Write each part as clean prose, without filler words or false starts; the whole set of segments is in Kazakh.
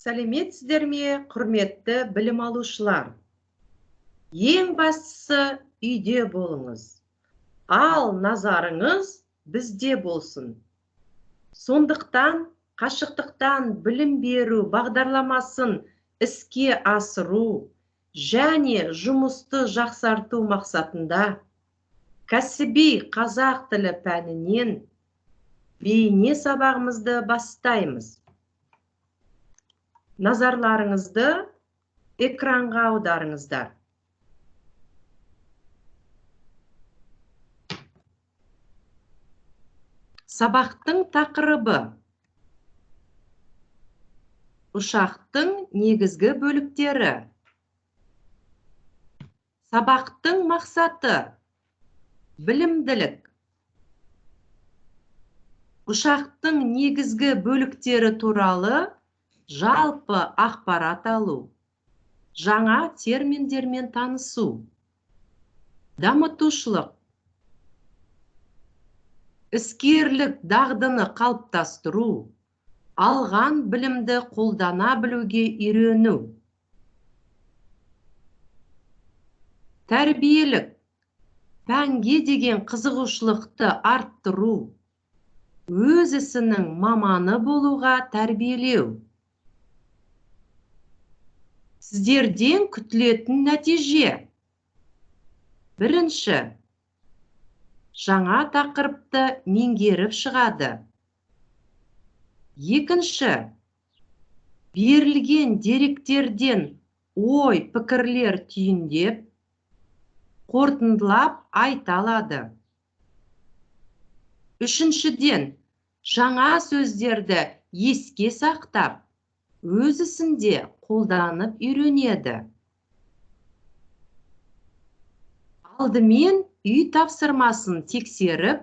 Сәлеметсіздер ме, құрметті білім алушылар? Ең бастысы үйде болыңыз. Ал назарыңыз бізде болсын. Сондықтан қашықтықтан білім беру бағдарламасын іске асыру және жұмысты жақсарту мақсатында кәсіби қазақ тілі пәнінен бейне сабағымызды бастаймыз. Назарларыңызды экранға аударыңыздар. Сабақтың тақырыбы: ұшақтың негізгі бөліктері. Сабақтың мақсаты: білімділік. Ұшақтың негізгі бөліктері туралы жалпы ақпарат алу, жаңа терминдермен танысу, дамытушылық, іскерлік дағдыны қалыптастыру, алған білімді қолдана білуге үйрену. Тәрбиелік, пәнге деген қызығушылықты арттыру, өз ісінің маманы болуға тәрбиелеу. Сіздерден күтілетін нәтиже: бірінші, жаңа тақырыпты меңгеріп шығады. Екінші, берілген деректерден ой, пікірлер түйіндеп, қорытындылап айта алады. Үшіншіден, жаңа сөздерді еске сақтап, өз ісінде қолданып үйренеді. Алдымен үй тапсырмасын тексеріп,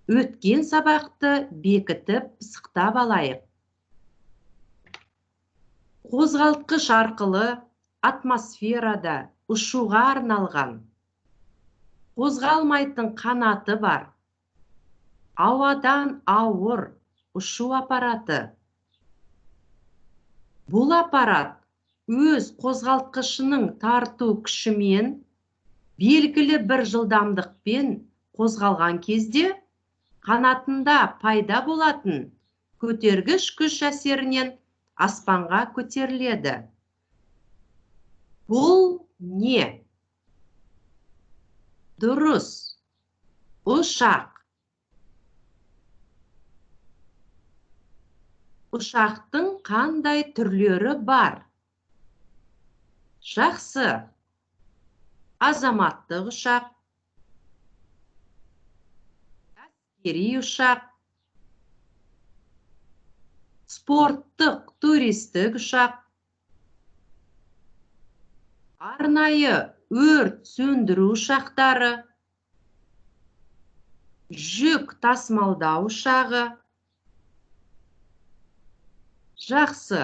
өткен сабақты бекітіп пысықтап алайық. Қозғалтқыш арқылы атмосферада ұшуға арналған. Қозғалмайтын қанаты бар. Ауадан ауыр ұшу аппараты. Бұл аппарат өз қозғалтқышының тарту күшімен белгілі бір жылдамдықпен қозғалған кезде қанатында пайда болатын көтергіш күш әсерінен аспанға көтеріледі. Бұл не? Дұрыс, ұшақ. Ұшақтың қандай түрлері бар? Жақсы. Азаматтық ұшақ, әскери ұшақ, спорттық туристік ұшақ, арнайы өрт сөндіру ұшақтары, жүк тасымалдау ұшағы. Жақсы,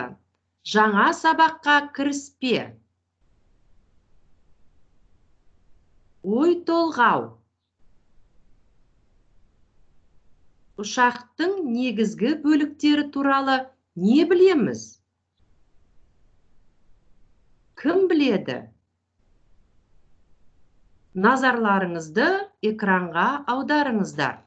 жаңа сабаққа кіріспе. Ой толғау. Ұшақтың негізгі бөліктері туралы не білеміз? Кім біледі? Назарларыңызды экранға аударыңыздар.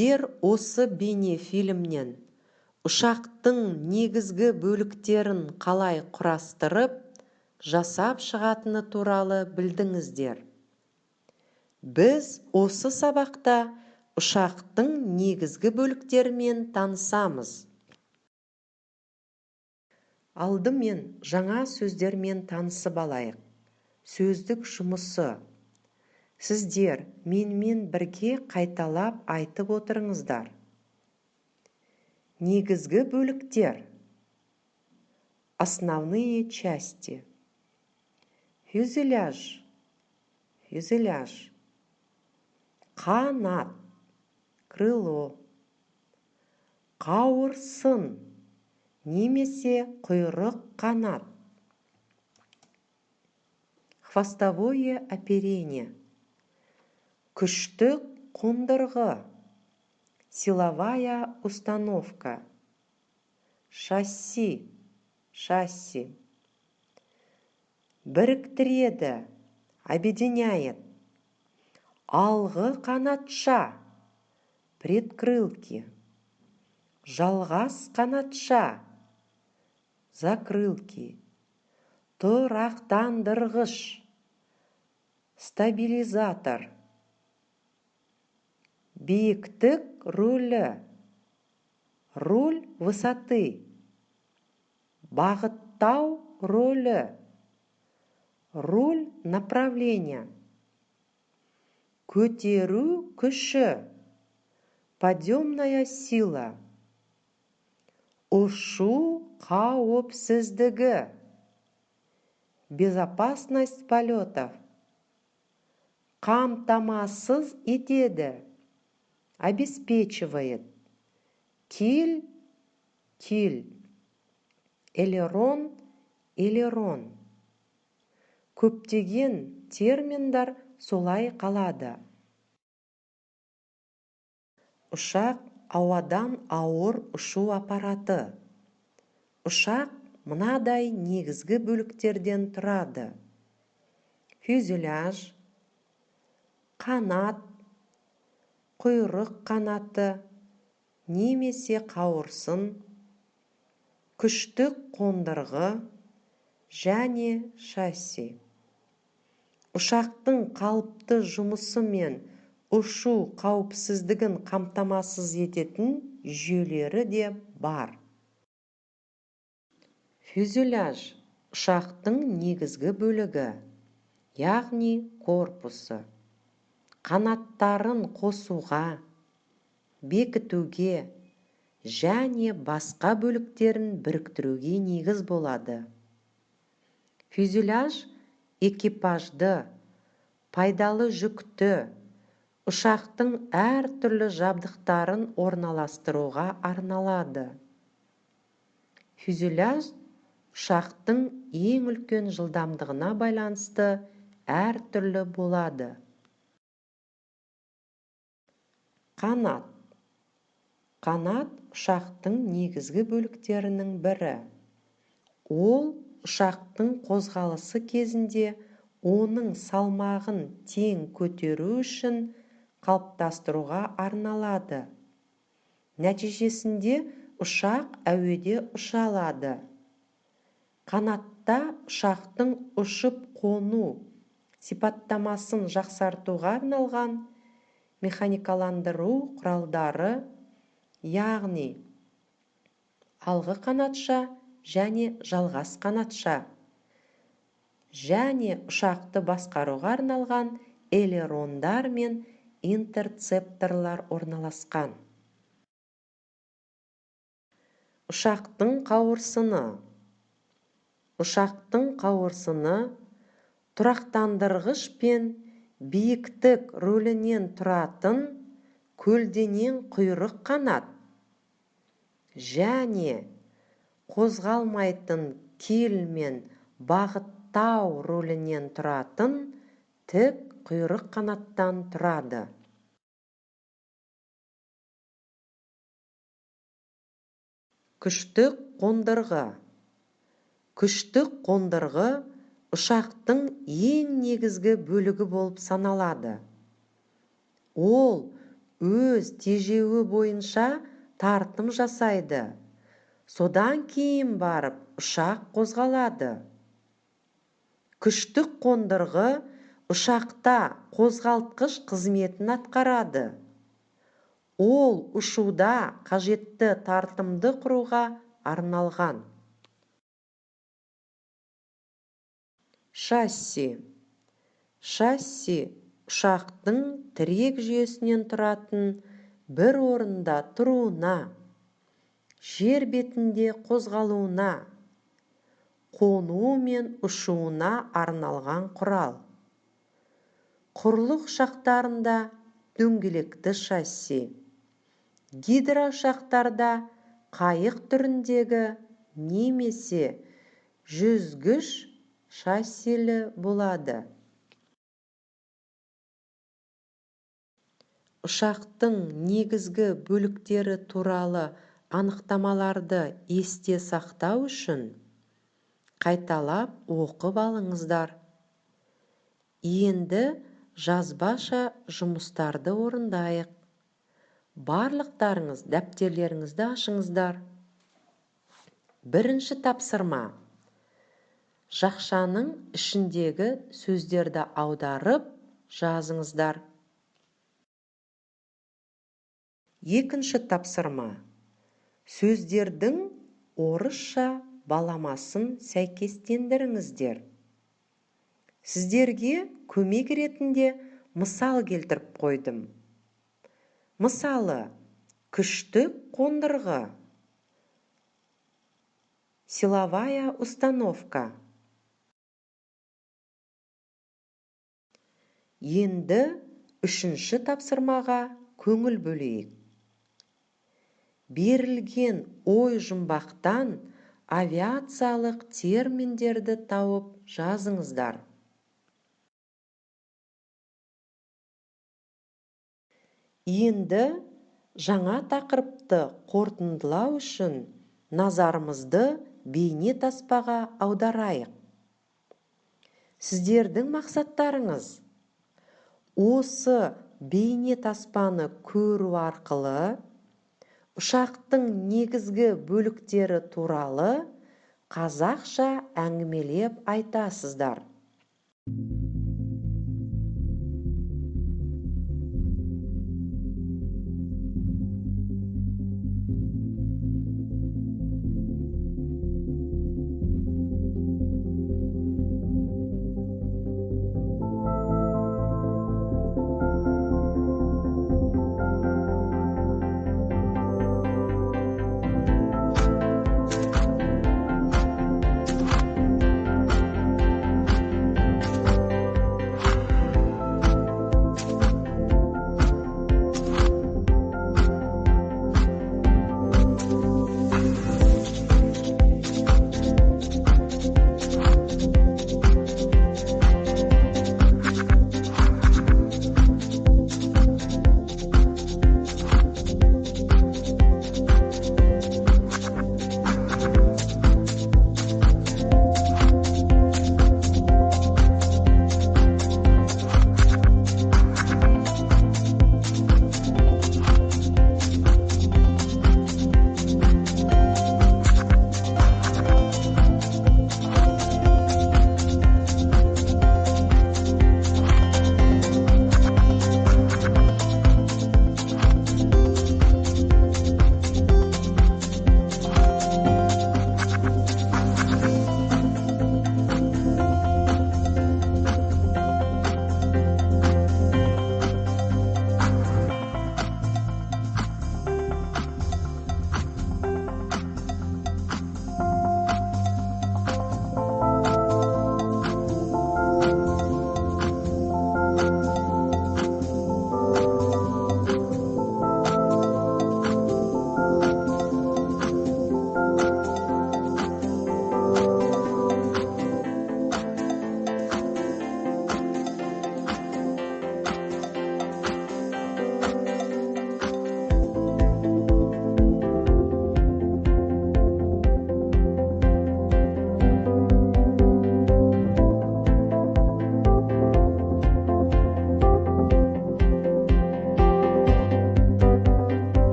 Сіздер осы бейнефильмнен ұшақтың негізгі бөліктерін қалай құрастырып, жасап шығатыны туралы білдіңіздер. Біз осы сабақта ұшақтың негізгі бөліктерімен танысамыз. Алдымен жаңа сөздермен танысып алайық. Сөздік жұмысы. Сіздер менімен бірге қайталап айтып отырыңыздар. Негізгі бөліктер. Основные части. Фюзеляж. Фюзеляж. Қанат. Крыло. Қауырсын. Немесе құйрық қанат. Хвостовое оперение. Күштік қондырғы. Силовая установка. Шасси. Шасси. Біріктіреді. Объединяет. Алғы қанатша. Предкрылки. Жалғас қанатша. Закрылки. Тұрақтандырғыш. Стабилизатор. Биіктік рулі. Руль высоты. Бағыттау рулі. Руль направления. Көтеру күші. Подъемная сила. Ұшу қауіпсіздігі. Безопасность полетов. Қамтамасыз етеді. Обеспечивает. Киль. Киль. Элерон. Элерон. Көптеген терминдар солай қалады. Ұшақ ауадан ауыр ұшу аппараты. Ұшақ мынадай негізгі бөліктерден тұрады. Фюзеляж, қанат, құйрық қанаты, немесе қауырсын, күштік қондырғы және шасси. Ұшақтың қалыпты жұмысы мен ұшу қауіпсіздігін қамтамасыз ететін жүйелері де бар. Фюзеляж – ұшақтың негізгі бөлігі, яғни корпусы. Қанаттарын қосуға, бекітуге және басқа бөліктерін біріктіруге негіз болады. Фюзеляж экипажды, пайдалы жүкті, ұшақтың әр түрлі жабдықтарын орналастыруға арналады. Фюзеляж ұшақтың ең үлкен жылдамдығына байланысты әр түрлі болады. Қанат. Қанат ұшақтың негізгі бөліктерінің бірі. Ол ұшақтың қозғалысы кезінде оның салмағын тең көтеру үшін қалыптастыруға арналады. Нәтижесінде ұшақ әуеде ұша алады. Қанатта ұшақтың ұшып қону сипаттамасын жақсартуға арналған механикаландыру құралдары, яғни алғы қанатша және жалғас қанатша, және ұшақты басқаруға арналған элерондар мен интерцепторлар орналасқан. Ұшақтың қауырсыны. Ұшақтың қауырсыны тұрақтандырғыш пен биіктік рөлінен тұратын көлденең құйрық қанат және қозғалмайтын киль мен бағыттау рөлінен тұратын тік құйрық қанаттан тұрады. Күштік қондырғы. Күштік қондырғы ұшақтың ең негізгі бөлігі болып саналады. Ол өз тежеуі бойынша тартым жасайды. Содан кейін барып ұшақ қозғалады. Күштік қондырғы ұшақта қозғалтқыш қызметін атқарады. Ол ұшуда қажетті тартымды құруға арналған. Шасси. Шасси ұшақтың тірек жүйесінен тұратын бір орында тұруына, жер бетінде қозғалуына, қонуы мен ұшуына арналған құрал. Құрлық ұшақтарында дөңгелекті шасси. Гидроұшақтарда қайық түріндегі немесе жүзгіш шассилі болады. Ұшақтың негізгі бөліктері туралы анықтамаларды есте сақтау үшін қайталап оқып алыңыздар. Енді жазбаша жұмыстарды орындайық. Барлықтарыңыз дәптерлеріңізді ашыңыздар. Бірінші тапсырма. Жақшаның ішіндегі сөздерді аударып жазыңыздар. Екінші тапсырма. Сөздердің орысша баламасын сәйкестендіріңіздер. Сіздерге көмек ретінде мысал келтіріп қойдым. Мысалы, күштік қондырғы. Силовая установка. Енді үшінші тапсырмаға көңіл бөлейік. Берілген ой жұмбақтан авиациялық терминдерді тауып жазыңыздар. Енді жаңа тақырыпты қорытындылау үшін назарымызды бейне таспаға аударайық. Сіздердің мақсаттарыңыз осы бейне таспаны көру арқылы ұшақтың негізгі бөліктері туралы қазақша әңгімелеп айтасыздар.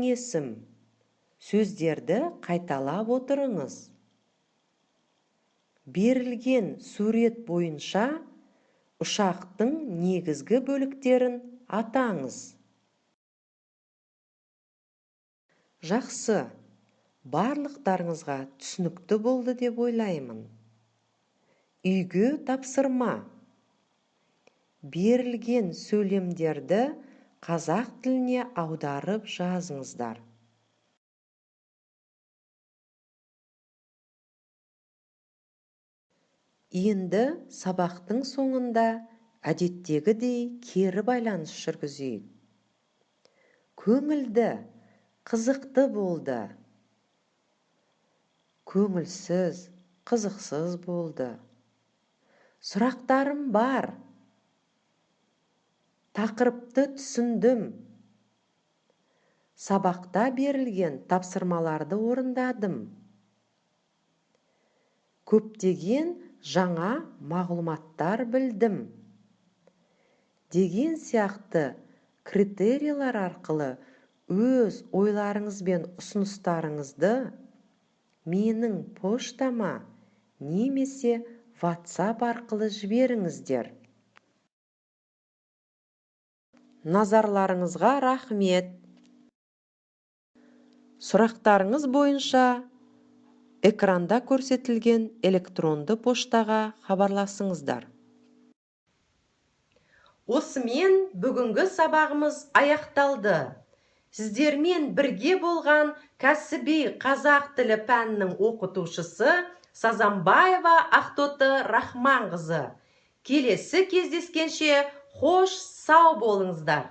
есім. Сөздерді қайталап отырыңыз. Берілген сурет бойынша ұшақтың негізгі бөліктерін атаңыз. Жақсы, барлықтарыңызға түсінікті болды деп ойлаймын. Үйге тапсырма. Берілген сөйлемдерді қазақ тіліне аударып жазыңыздар. Енді сабақтың соңында әдеттегідей кері байланыс жүргізейік. Көңілді, қызықты болды. Көңілсіз, қызықсыз болды. Сұрақтарым бар. Тақырыпты түсіндім. Сабақта берілген тапсырмаларды орындадым. Көптеген жаңа мағлұматтар білдім. Деген сияқты критерийлер арқылы өз ойларыңыз бен ұсыныстарыңызды менің поштама немесе WhatsApp арқылы жіберіңіздер. Назарларыңызға рахмет. Сұрақтарыңыз бойынша экранда көрсетілген электронды поштаға хабарласыңыздар. Осымен бүгінгі сабағымыз аяқталды. Сіздермен бірге болған кәсіби қазақ тілі пәнінің оқытушысы Сазамбаева Ақтоты Рахманқызы. Келесі кездескенше қош сау болыңыздар.